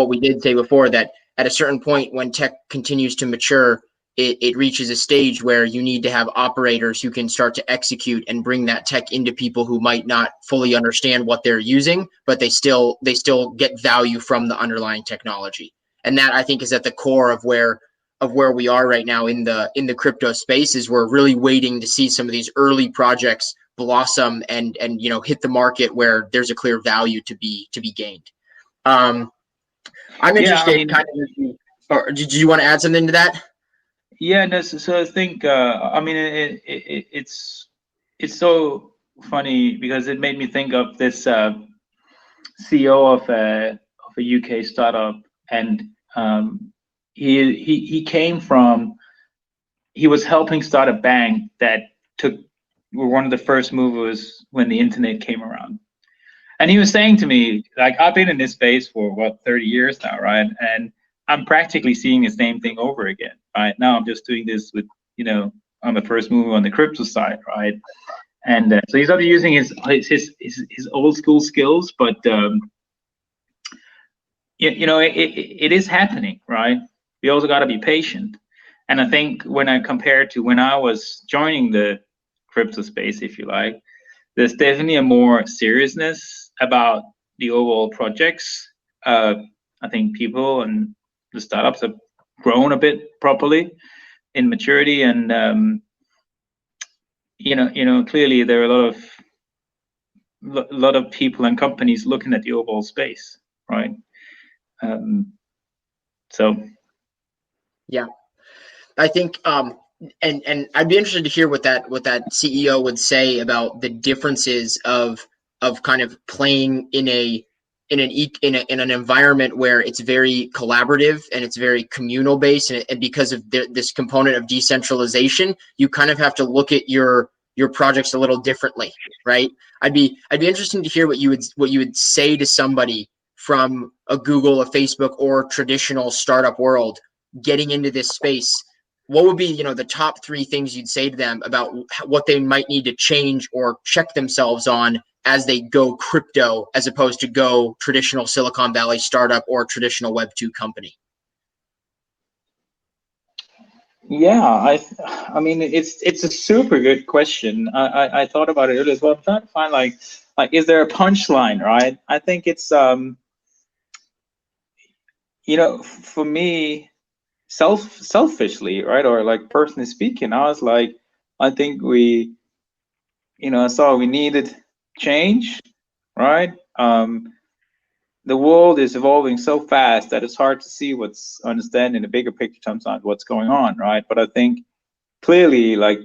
S1: we did say before, that at a certain point when tech continues to mature, it reaches a stage where you need to have operators who can start to execute and bring that tech into people who might not fully understand what they're using, but they still get value from the underlying technology. And that, I think, is at the core of where we are right now in the crypto space. Is we're really waiting to see some of these early projects blossom and you know, hit the market where there's a clear value to be gained. I'm interested,
S2: I mean,
S1: kind of, or did you want to add something to that?
S2: Yeah, no, so I think I mean it's so funny because it made me think of this CEO of a UK startup, and he was helping start a bank that were one of the first movers when the internet came around. And he was saying to me, like, I've been in this space for what, 30 years now, right? And I'm practically seeing the same thing over again, right? Now I'm just doing this with, you know, I'm a first mover on the crypto side, right? And so he's already using his old school skills, but you know, it is happening, right? We also got to be patient. And I think when I compare to when I was joining the crypto space, if you like, there's definitely a more seriousness about the overall projects. I think people and the startups have grown a bit properly in maturity, and you know, clearly there are a lot of people and companies looking at the overall space, right? So
S1: Yeah, I think and I'd be interested to hear what that CEO would say about the differences of kind of playing in an environment where it's very collaborative and it's very communal based, and because of this component of decentralization, you kind of have to look at your projects a little differently, right? I'd be interested to hear what you would say to somebody from a Google, a Facebook, or traditional startup world getting into this space. What would be, you know, the top 3 things you'd say to them about what they might need to change or check themselves on as they go crypto, as opposed to go traditional Silicon Valley startup or traditional Web2 company?
S2: yeah, I mean it's a super good question. I thought about it earlier as well. I'm trying to find like is there a punchline, right? I think it's you know, for me, selfishly, right, or like personally speaking, I was like, I think we I saw we needed change, right? The world is evolving so fast that it's hard to see understanding the bigger picture terms on what's going on, right? But I think clearly, like,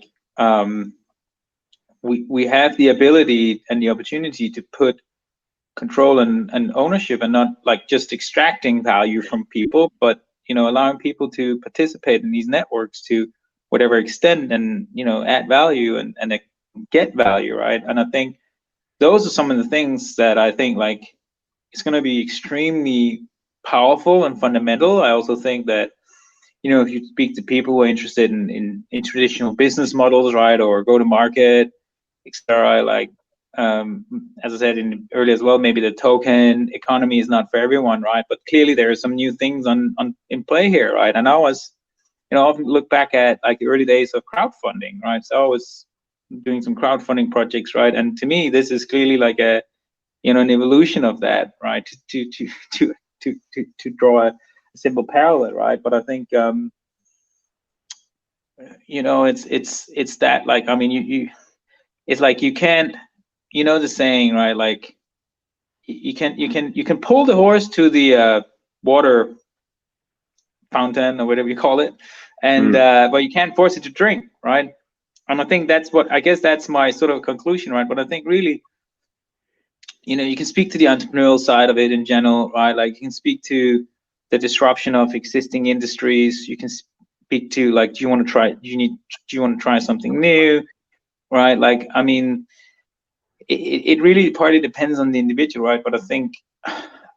S2: we have the ability and the opportunity to put control and ownership, and not like just extracting value from people, but allowing people to participate in these networks to whatever extent, and add value and get value, right? And I think those are some of the things that I think like it's going to be extremely powerful and fundamental. I also think that if you speak to people who are interested in traditional business models, right, or go to market, etc., like as I said earlier as well, maybe the token economy is not for everyone, right? But clearly there are some new things in play here, right? And I was, often look back at like the early days of crowdfunding, right? So I was doing some crowdfunding projects, right? And to me, this is clearly like a, an evolution of that, right? To draw a simple parallel, right? But I think, it's that, like, I mean, it's like you can't, the saying, right? Like you can pull the horse to the water fountain or whatever you call it, and but you can't force it to drink, right? And I think that's my sort of conclusion, right? But I think really, you can speak to the entrepreneurial side of it in general, right? Like you can speak to the disruption of existing industries. You can speak to like, do you want to try something new, right? Like, I mean, it really partly depends on the individual, right? But I think,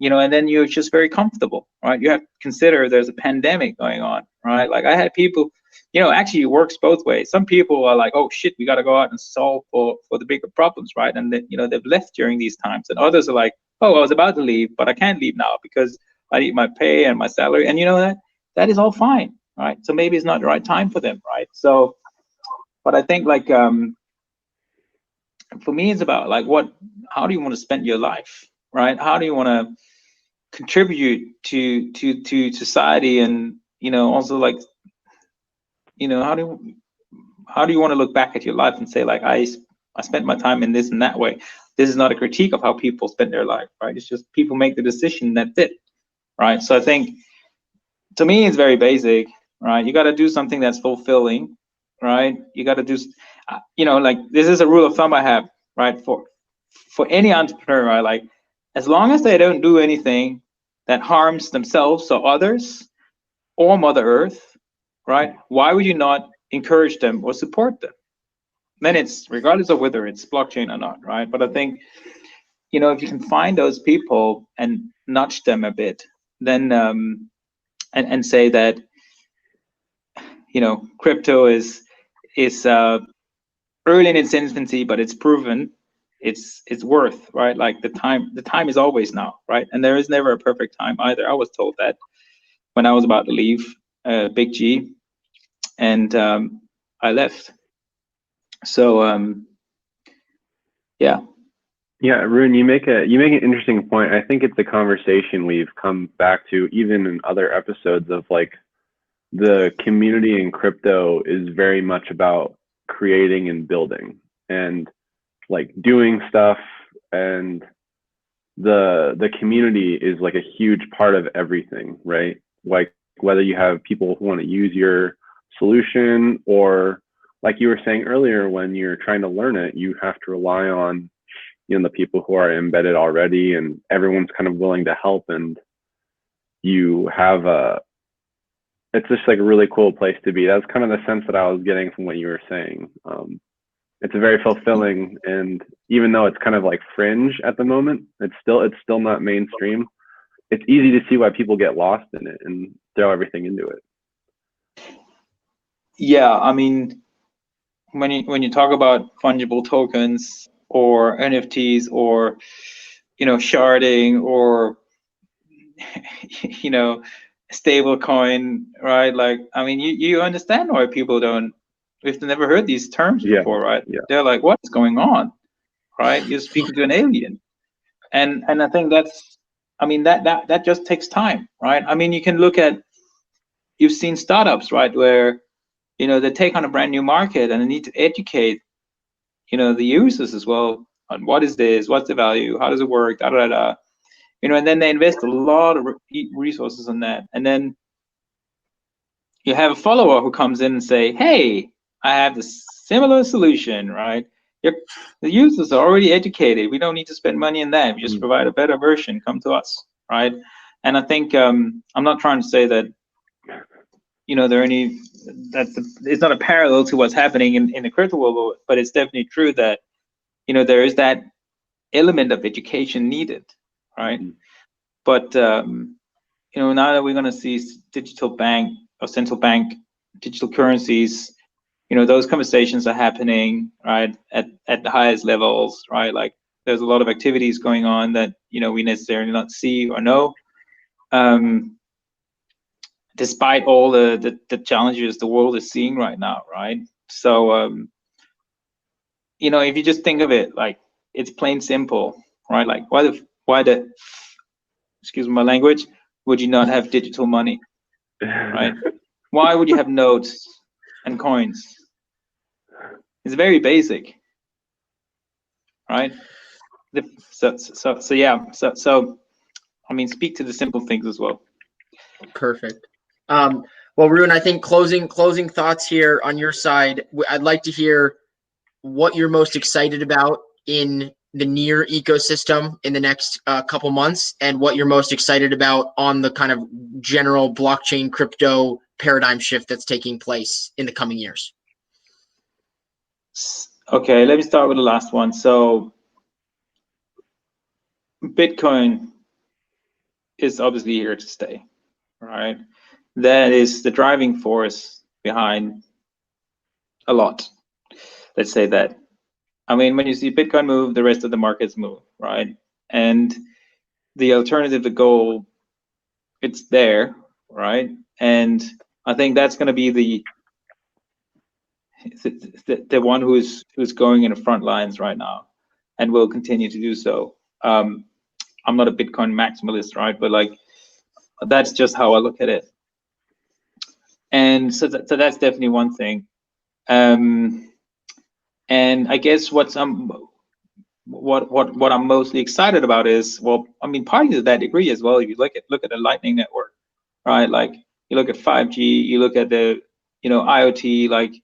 S2: and then you're just very comfortable, right? You have to consider there's a pandemic going on, right? Like I had people, actually it works both ways. Some people are like, oh shit, we got to go out and solve for the bigger problems, right? And then, they've left during these times. And others are like, oh, I was about to leave, but I can't leave now because I need my pay and my salary. And that is all fine, right? So maybe it's not the right time for them, right? So, but I think like, for me, it's about like how do you want to spend your life, right? How do you want to contribute to society, and also like, how do you want to look back at your life and say like, I spent my time in this and that way. This is not a critique of how people spend their life, right? It's just people make the decision, that's it, right? So I think to me it's very basic, right? You got to do something that's fulfilling, right? You got to do, like this is a rule of thumb I have, right? For any entrepreneur, right? Like as long as they don't do anything that harms themselves or others or Mother Earth, right? Why would you not encourage them or support them? Then it's regardless of whether it's blockchain or not, right? But I think, if you can find those people and nudge them a bit, then and say that, crypto is early in its infancy, but it's proven it's worth, right? Like the time is always now, right? And there is never a perfect time either. I was told that when I was about to leave Big G, and I left. So yeah.
S3: Yeah, Rune, you make an interesting point. I think it's a conversation we've come back to even in other episodes of like the community in crypto is very much about creating and building and like doing stuff, and the community is like a huge part of everything, right? Like whether you have people who want to use your solution, or like you were saying earlier, when you're trying to learn it, you have to rely on the people who are embedded already, and everyone's kind of willing to help, and you have it's just like a really cool place to be. That's kind of the sense that I was getting from what you were saying. It's a very fulfilling, and even though it's kind of like fringe at the moment, it's still not mainstream. It's easy to see why people get lost in it and throw everything into it.
S2: Yeah, I mean, when you talk about fungible tokens or NFTs or sharding or stable coin, right? Like, I mean, you understand why people don't, if they've never heard these terms before, right?
S3: Yeah.
S2: They're like, what's going on, right? You're speaking to an alien. And I think that's, I mean, that just takes time, right? I mean, you can look at, you've seen startups, right, where they take on a brand new market and they need to educate the users as well on what is this, what's the value, how does it work, da da da. And then they invest a lot of resources on that, and then you have a follower who comes in and say, hey, I have this similar solution, right? The users are already educated. We don't need to spend money on that. We just provide a better version. Come to us, right? And I think I'm not trying to say that it's not a parallel to what's happening in the crypto world, but it's definitely true that there is that element of education needed, right? But now that we're going to see digital bank or central bank digital currencies, those conversations are happening, right, at the highest levels, right? Like there's a lot of activities going on that we necessarily not see or know, despite all the challenges the world is seeing right now, right? So if you just think of it, like it's plain simple, right? Like why the excuse my language, would you not have digital money, right? Why would you have notes and coins? It's very basic, right? So yeah. So I mean, speak to the simple things as well.
S1: Perfect. Well, Rune, I think closing thoughts here on your side. I'd like to hear what you're most excited about in the Near ecosystem in the next couple months, and what you're most excited about on the kind of general blockchain crypto paradigm shift that's taking place in the coming years.
S2: Okay, let me start with the last one. So Bitcoin is obviously here to stay, right? That is the driving force behind a lot. Let's say that. I mean, when you see Bitcoin move, the rest of the markets move, right? And the alternative to gold, it's there, right? And I think that's going to be the one who's going in the front lines right now, and will continue to do so. I'm not a Bitcoin maximalist, right? But like, that's just how I look at it. And so that's definitely one thing. And I guess what I'm mostly excited about is, well, I mean, partly to that degree as well. If you look at the Lightning Network, right? Like you look at 5G, you look at the IoT, like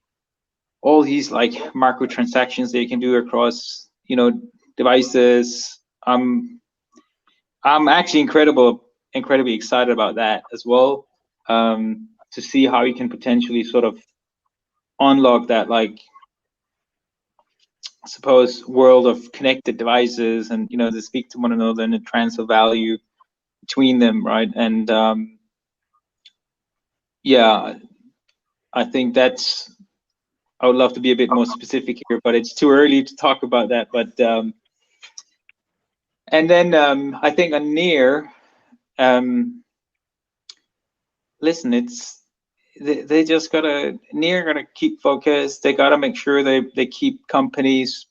S2: all these like microtransactions that you can do across devices. I'm actually incredibly excited about that as well. To see how you can potentially sort of unlock that, like, I suppose, world of connected devices, and to speak to one another and the transfer value between them, right? And yeah, I think that's. I would love to be a bit more specific here, but it's too early to talk about that. But and then I think on Near, listen, they just gotta keep focused. They gotta make sure they keep companies,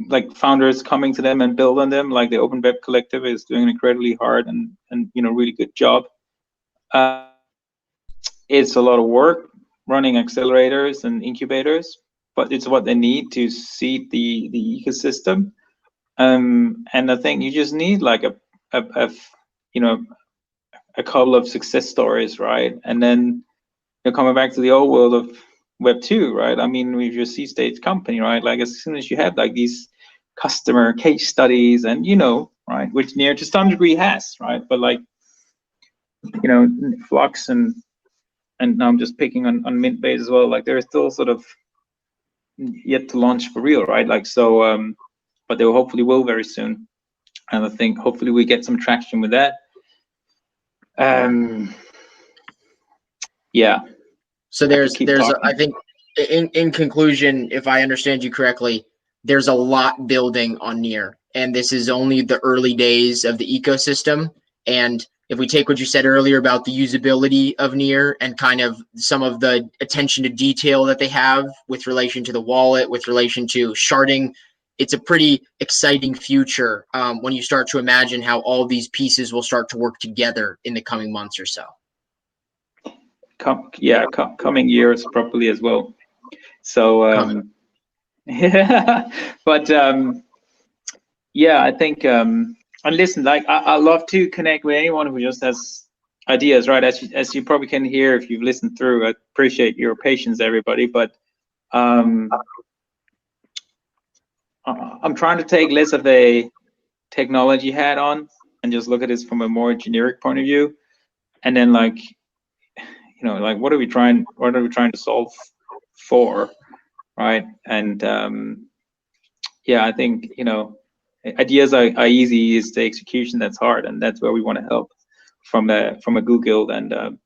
S2: like founders, coming to them and build on them. Like the Open Web Collective is doing an incredibly hard and really good job. It's a lot of work running accelerators and incubators, but it's what they need to seed the ecosystem. And I think you just need like a couple of success stories, right? And then coming back to the old world of Web 2, right? I mean, with your seed stage company, right? Like as soon as you have like these customer case studies and right, which Near to some degree has, right? But like Flux and now I'm just picking on Mintbase as well. Like they're still sort of yet to launch for real, right? Like so, but they hopefully will very soon, and I think hopefully we get some traction with that. Yeah.
S1: So I think in conclusion, if I understand you correctly, there's a lot building on Near, and this is only the early days of the ecosystem. And if we take what you said earlier about the usability of Near and kind of some of the attention to detail that they have with relation to the wallet, with relation to sharding, it's a pretty exciting future when you start to imagine how all these pieces will start to work together in the coming months or so.
S2: Coming years probably as well. So Yeah, but yeah, I think and listen, like I love to connect with anyone who just has ideas, right? As you probably can hear if you've listened through. I appreciate your patience, everybody, but I'm trying to take less of a technology hat on and just look at this from a more generic point of view, and then like, you know, like what are we trying to solve for, right? And yeah, I think, you know, ideas are easy, it's the execution that's hard, and that's where we want to help from a GooGuild and the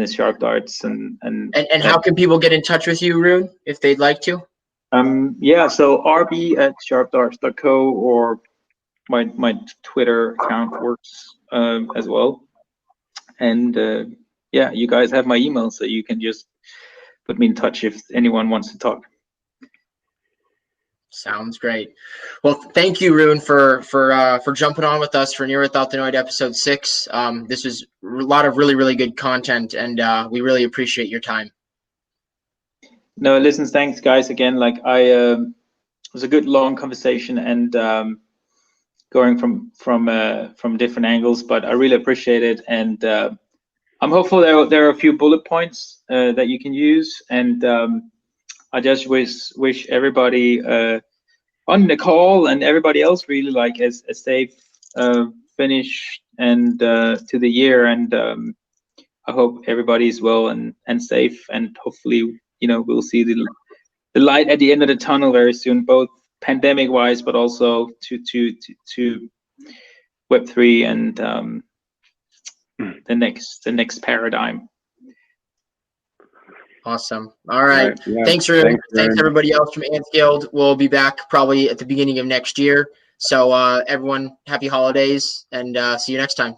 S2: Sharpdarts
S1: And how can people get in touch with you, Rune, if they'd like to?
S2: Yeah, so rb@sharpdarts.co, or my Twitter account works as well. And yeah, you guys have my email, so you can just put me in touch if anyone wants to talk.
S1: Sounds great. Well, thank you, Rune, for jumping on with us for Near Without the Noid episode 6. This was a lot of really good content, and we really appreciate your time.
S2: No, listen, thanks guys again. Like it was a good long conversation, and going from different angles, but I really appreciate it, and I'm hopeful there are a few bullet points that you can use, and I just wish everybody on the call and everybody else really like a safe finish and to the year, and I hope everybody's well and safe, and hopefully, you know, we'll see the light at the end of the tunnel very soon, both pandemic wise, but also to Web3 and the next paradigm.
S1: Awesome. All right.
S3: Yeah.
S1: Thanks, Rune. Thanks everybody else from Ants Guild. We'll be back probably at the beginning of next year. So everyone, happy holidays, and see you next time.